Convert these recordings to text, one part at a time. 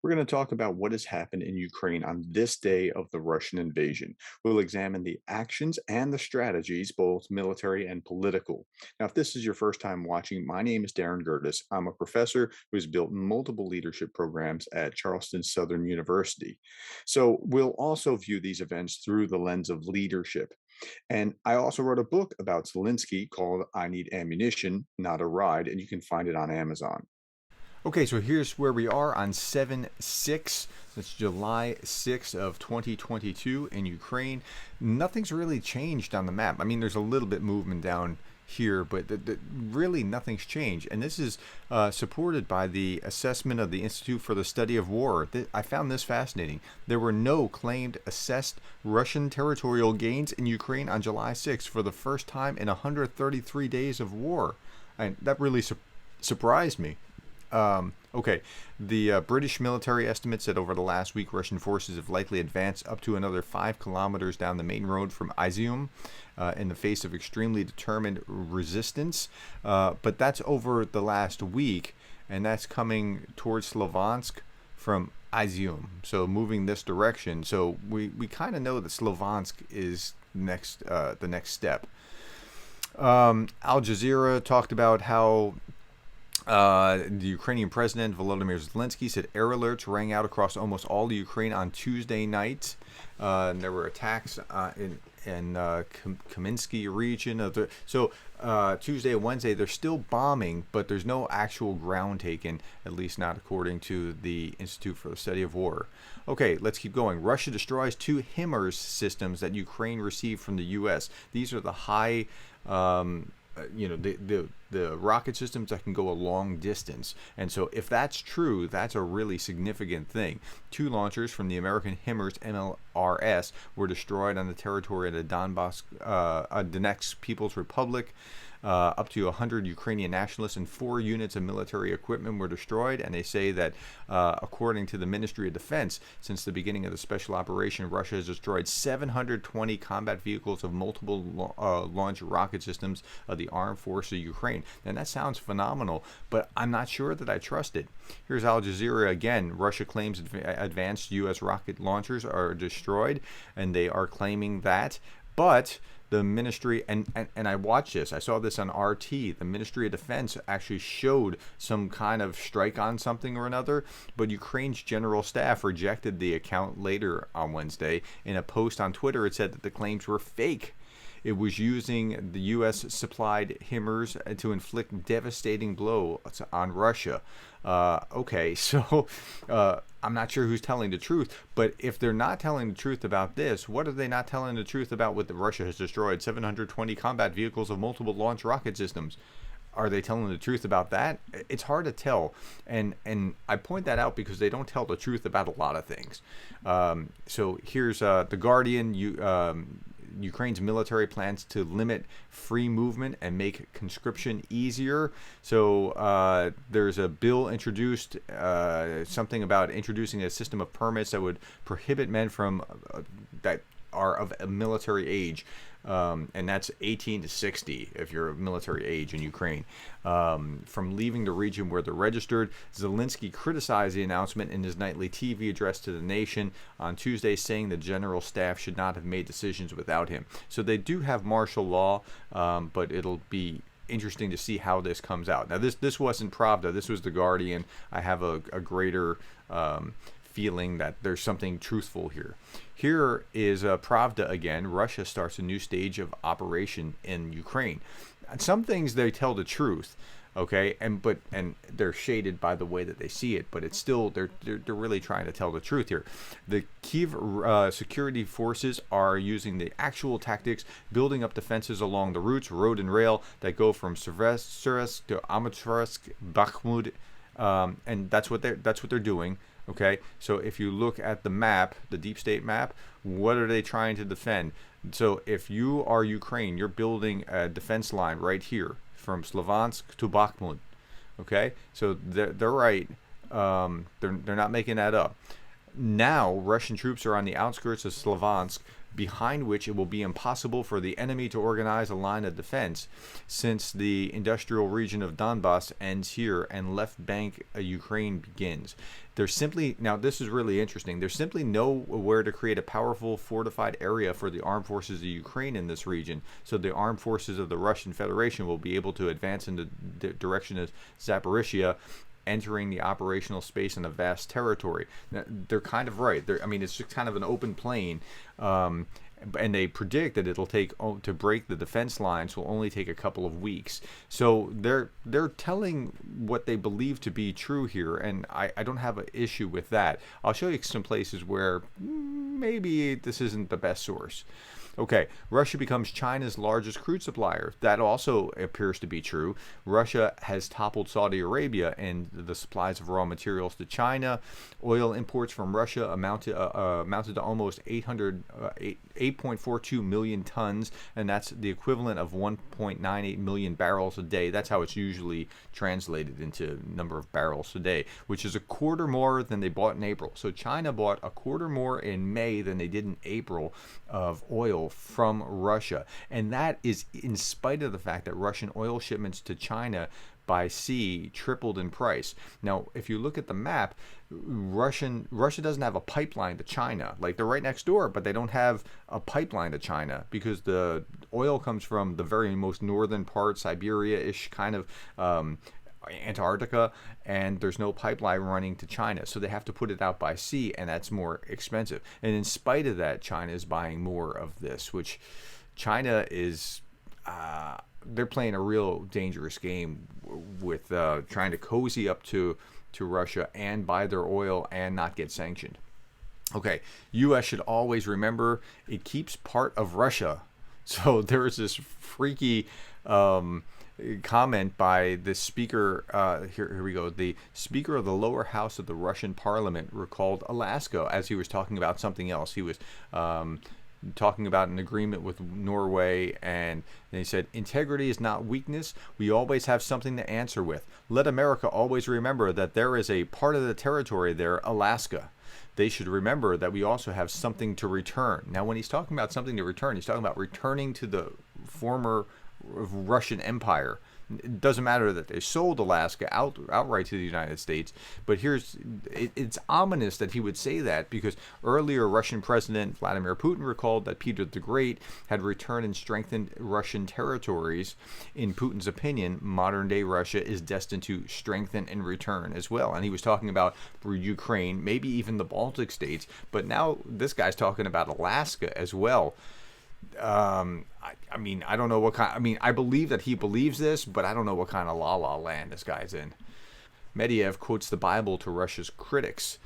We're going to talk about what has happened in Ukraine on this day of the Russian invasion. We'll examine the actions and the strategies, both military and political. Now, if this is your first time watching, my name is Darren Gertis. I'm a professor who's built multiple leadership programs at Charleston Southern University. So we'll also view these events through the lens of leadership. And I also wrote a book about Zelenskyy called I Need Ammunition, Not a Ride, and you can find it on Amazon. Okay, so here's where we are on 7/6. That's July 6th of 2022 in Ukraine. Nothing's really changed on the map. I mean, there's a little bit movement down here, but really nothing's changed. And this is supported by the assessment of the Institute for the Study of War. I found this fascinating. There were no claimed assessed Russian territorial gains in Ukraine on July 6th for the first time in 133 days of war. And that really surprised me. Okay, the British military estimates that over the last week, Russian forces have likely advanced up to another 5 kilometers down the main road from Izium in the face of extremely determined resistance. But that's over the last week, and that's coming towards Slovansk from Izium. So moving this direction. So we kind of know that Slovansk is the next step. Al Jazeera talked about how the Ukrainian president Volodymyr Zelenskyy said air alerts rang out across almost all of Ukraine on Tuesday night. And there were attacks in Kaminsky region. Tuesday and Wednesday, they're still bombing, but there's no actual ground taken, at least not according to the Institute for the Study of War. Okay, let's keep going. Russia destroys 2 HIMARS systems that Ukraine received from the U.S. These are the high the rocket systems that can go a long distance. And so if that's true, that's a really significant thing. 2 launchers from the American HIMARS MLRS were destroyed on the territory of the Donetsk People's Republic. Up to 100 Ukrainian nationalists and 4 units of military equipment were destroyed. And they say that, according to the Ministry of Defense, since the beginning of the special operation, Russia has destroyed 720 combat vehicles of multiple launch rocket systems of the armed force of Ukraine. And that sounds phenomenal, but I'm not sure that I trust it. Here's Al Jazeera again. Russia claims advanced U.S. rocket launchers are destroyed, and they are claiming that. But the ministry, and I watched this, I saw this on RT, the Ministry of Defense actually showed some kind of strike on something or another, but Ukraine's general staff rejected the account later on Wednesday. In a post on Twitter, it said that the claims were fake. It was using the U.S. supplied HIMARS to inflict devastating blow on Russia. So I'm not sure who's telling the truth, but if they're not telling the truth about this, what are they not telling the truth about what Russia has destroyed? 720 combat vehicles of multiple launch rocket systems. Are they telling the truth about that? It's hard to tell, and I point that out because they don't tell the truth about a lot of things. So here's the Guardian. Ukraine's military plans to limit free movement and make conscription easier. So there's a bill introduced, something about introducing a system of permits that would prohibit men from that are of a military age. And that's 18 to 60 if you're of military age in Ukraine, from leaving the region where they're registered. Zelenskyy criticized the announcement in his nightly TV address to the nation on Tuesday, saying the general staff should not have made decisions without him. So they do have martial law, but it'll be interesting to see how this comes out. Now, this wasn't Pravda. This was The Guardian. I have a greater feeling that there's something truthful here. Here is Pravda again. Russia starts a new stage of operation in Ukraine. Some things they tell the truth, okay, and they're shaded by the way that they see it, but it's still they're really trying to tell the truth here. The Kiev security forces are using the actual tactics, building up defenses along the routes, road and rail, that go from Severodonetsk to Amatorsk, Bakhmut, and that's what they're doing. Okay, so if you look at the map, the deep state map, what are they trying to defend? So if you are Ukraine, you're building a defense line right here from Slovansk to Bakhmut. Okay, so they're right. They're not making that up. Now Russian troops are on the outskirts of Slovansk. behind which it will be impossible for the enemy to organize a line of defense, since the industrial region of Donbass ends here and left bank Ukraine begins. There's simply, now this is really interesting, there's simply nowhere to create a powerful fortified area for the armed forces of Ukraine in this region, so the armed forces of the Russian Federation will be able to advance in the direction of Zaporizhia, entering the operational space in a vast territory. Now, they're kind of right. I mean, it's just kind of an open plain. And they predict that it'll take, to break the defense lines will only take a couple of weeks. So they're telling what they believe to be true here, and I don't have an issue with that. I'll show you some places where maybe this isn't the best source. Okay, Russia becomes China's largest crude supplier. That also appears to be true. Russia has toppled Saudi Arabia and the supplies of raw materials to China. Oil imports from Russia amounted to almost 8.42 million tons, and that's the equivalent of 1.98 million barrels a day. That's how it's usually translated into number of barrels a day, which is a quarter more than they bought in April. So China bought a quarter more in May than they did in April of oil from Russia, and that is in spite of the fact that Russian oil shipments to China by sea tripled in price. Now, if you look at the map, Russia doesn't have a pipeline to China. Like, they're right next door, but they don't have a pipeline to China because the oil comes from the very most northern part, Siberia-ish kind of Antarctica, and there's no pipeline running to China, so they have to put it out by sea, and that's more expensive. And in spite of that, China is buying more of this, which China is they're playing a real dangerous game with trying to cozy up to Russia and buy their oil and not get sanctioned. Okay, U.S. should always remember it keeps part of Russia. So there's this freaky comment by the speaker, here we go, the speaker of the lower house of the Russian parliament recalled Alaska as he was talking about something else. He was talking about an agreement with Norway, and he said, integrity is not weakness. We always have something to answer with. Let America always remember that there is a part of the territory there, Alaska. They should remember that we also have something to return. Now, when he's talking about something to return, he's talking about returning to the former Russian Empire. It doesn't matter that they sold Alaska outright to the United States, but it's ominous that he would say that, because earlier Russian President Vladimir Putin recalled that Peter the Great had returned and strengthened Russian territories. In Putin's opinion, modern-day Russia is destined to strengthen and return as well, and he was talking about Ukraine, maybe even the Baltic states, but now this guy's talking about Alaska as well. I mean, I don't know what kind. I mean, I believe that he believes this, but I don't know what kind of la-la land this guy's in. Medvedev quotes the Bible to Russia's critics.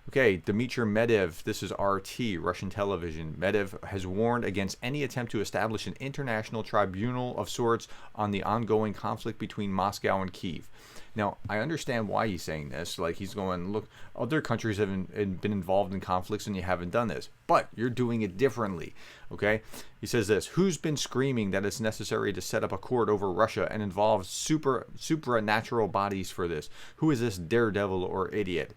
Okay, Dmitry Medvedev, this is RT, Russian television. Medvedev has warned against any attempt to establish an international tribunal of sorts on the ongoing conflict between Moscow and Kyiv. Now, I understand why he's saying this. Like, he's going, look, other countries have been involved in conflicts and you haven't done this, but you're doing it differently, okay? He says this, who's been screaming that it's necessary to set up a court over Russia and involve supernatural bodies for this? Who is this daredevil or idiot?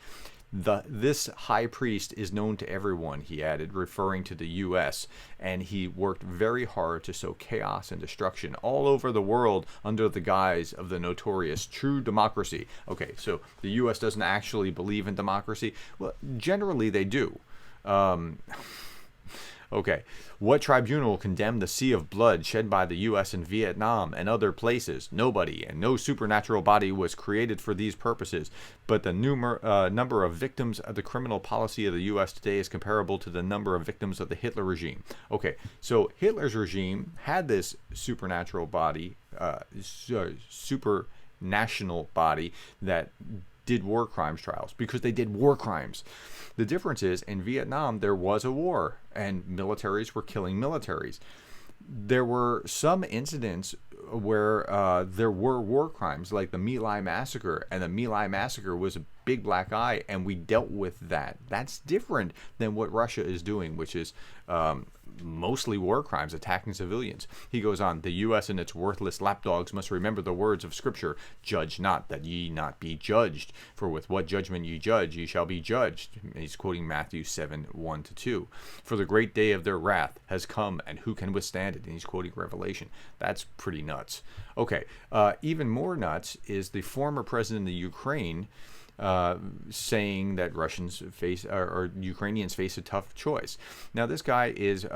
This high priest is known to everyone, he added, referring to the U.S., and he worked very hard to sow chaos and destruction all over the world under the guise of the notorious true democracy. Okay, so the U.S. doesn't actually believe in democracy? Well, generally they do. Okay, what tribunal condemned the sea of blood shed by the U.S. in Vietnam and other places? Nobody, and no supernatural body was created for these purposes. But the number of victims of the criminal policy of the U.S. today is comparable to the number of victims of the Hitler regime. Okay, so Hitler's regime had this supernatural body, supranational body that did war crimes trials because they did war crimes. The difference is, in Vietnam, there was a war and militaries were killing militaries. There were some incidents where there were war crimes, like the My Lai massacre, and the My Lai massacre was a big black eye, and we dealt with that. That's different than what Russia is doing, which is mostly war crimes, attacking civilians. He goes on, the U.S. and its worthless lapdogs must remember the words of Scripture, judge not, that ye not be judged. For with what judgment ye judge, ye shall be judged. He's quoting Matthew 7:1-2. For the great day of their wrath has come, and who can withstand it? And he's quoting Revelation. That's pretty nuts. Okay, even more nuts is the former president of the Ukraine saying that Russians face or Ukrainians face a tough choice. Now, this guy is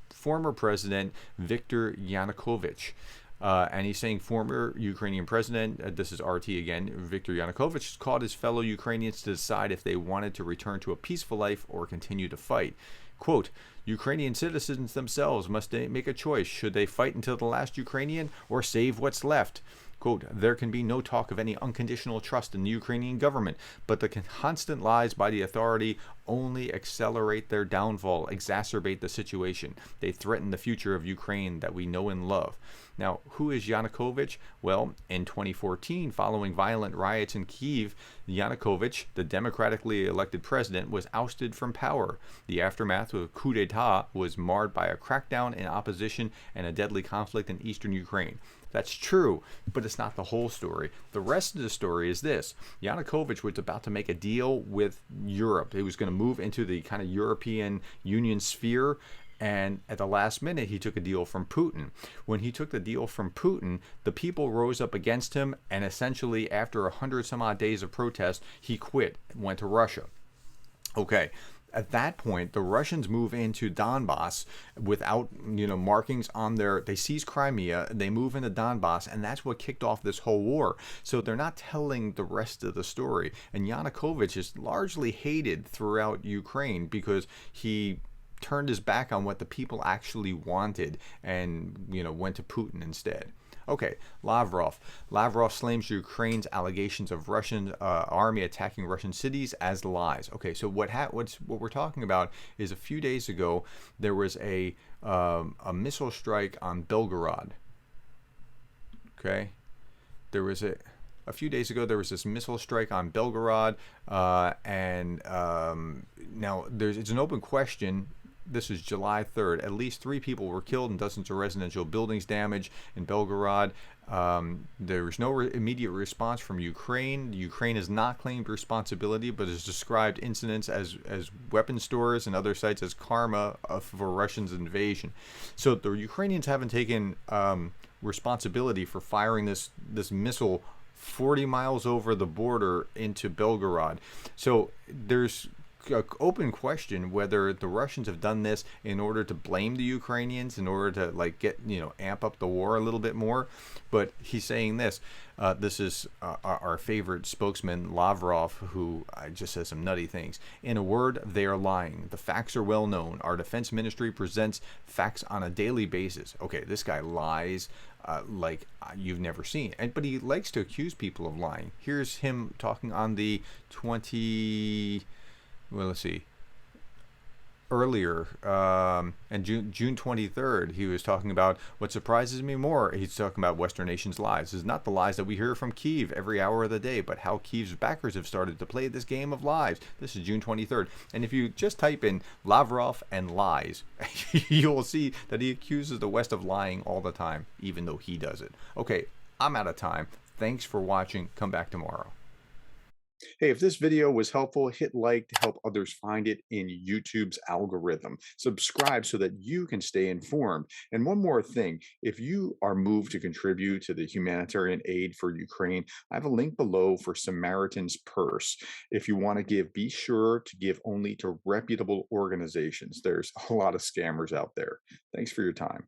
former President Viktor Yanukovych. And he's saying former Ukrainian president, this is RT again, Viktor Yanukovych, has called his fellow Ukrainians to decide if they wanted to return to a peaceful life or continue to fight. Quote, Ukrainian citizens themselves must make a choice. Should they fight until the last Ukrainian or save what's left? Quote, there can be no talk of any unconditional trust in the Ukrainian government, but the constant lies by the authority only accelerate their downfall, exacerbate the situation. They threaten the future of Ukraine that we know and love. Now, who is Yanukovych? Well, in 2014, following violent riots in Kyiv, Yanukovych, the democratically elected president, was ousted from power. The aftermath of a coup d'etat was marred by a crackdown in opposition and a deadly conflict in eastern Ukraine. That's true, but it's not the whole story. The rest of the story is this. Yanukovych was about to make a deal with Europe. He was going to move into the kind of European Union sphere, and at the last minute, he took a deal from Putin. When he took the deal from Putin, the people rose up against him, and essentially, after 100 some odd days of protest, he quit and went to Russia. Okay. At that point, the Russians move into Donbass without, markings on they seize Crimea, they move into Donbass, and that's what kicked off this whole war. So they're not telling the rest of the story. And Yanukovych is largely hated throughout Ukraine because he turned his back on what the people actually wanted and, went to Putin instead. Okay, Lavrov. Lavrov slams Ukraine's allegations of Russian army attacking Russian cities as lies. Okay, so what we're talking about is a few days ago there was a missile strike on Belgorod. Okay, a few days ago there was this missile strike on Belgorod, and now it's an open question. This is July 3rd. At least 3 people were killed and dozens of residential buildings damaged in Belgorod. There was no immediate response from Ukraine. Ukraine has not claimed responsibility, but has described incidents as weapon stores and other sites as karma for Russia's invasion. So the Ukrainians haven't taken responsibility for firing this missile 40 miles over the border into Belgorod. So there's an open question whether the Russians have done this in order to blame the Ukrainians, in order to get amp up the war a little bit more. But he's saying this. This is our favorite spokesman, Lavrov, who just says some nutty things. In a word, they are lying. The facts are well known. Our defense ministry presents facts on a daily basis. Okay, this guy lies like you've never seen. But he likes to accuse people of lying. Here's him talking on the earlier, and June 23rd, he was talking about what surprises me more. He's talking about Western nations' lies. This is not the lies that we hear from Kyiv every hour of the day, but how Kyiv's backers have started to play this game of lies. This is June 23rd. And if you just type in Lavrov and lies, you'll see that he accuses the West of lying all the time, even though he does it. Okay, I'm out of time. Thanks for watching. Come back tomorrow. Hey, if this video was helpful, hit like to help others find it in YouTube's algorithm. Subscribe so that you can stay informed. And one more thing, if you are moved to contribute to the humanitarian aid for Ukraine, I have a link below for Samaritan's Purse. If you want to give, be sure to give only to reputable organizations. There's a lot of scammers out there. Thanks for your time.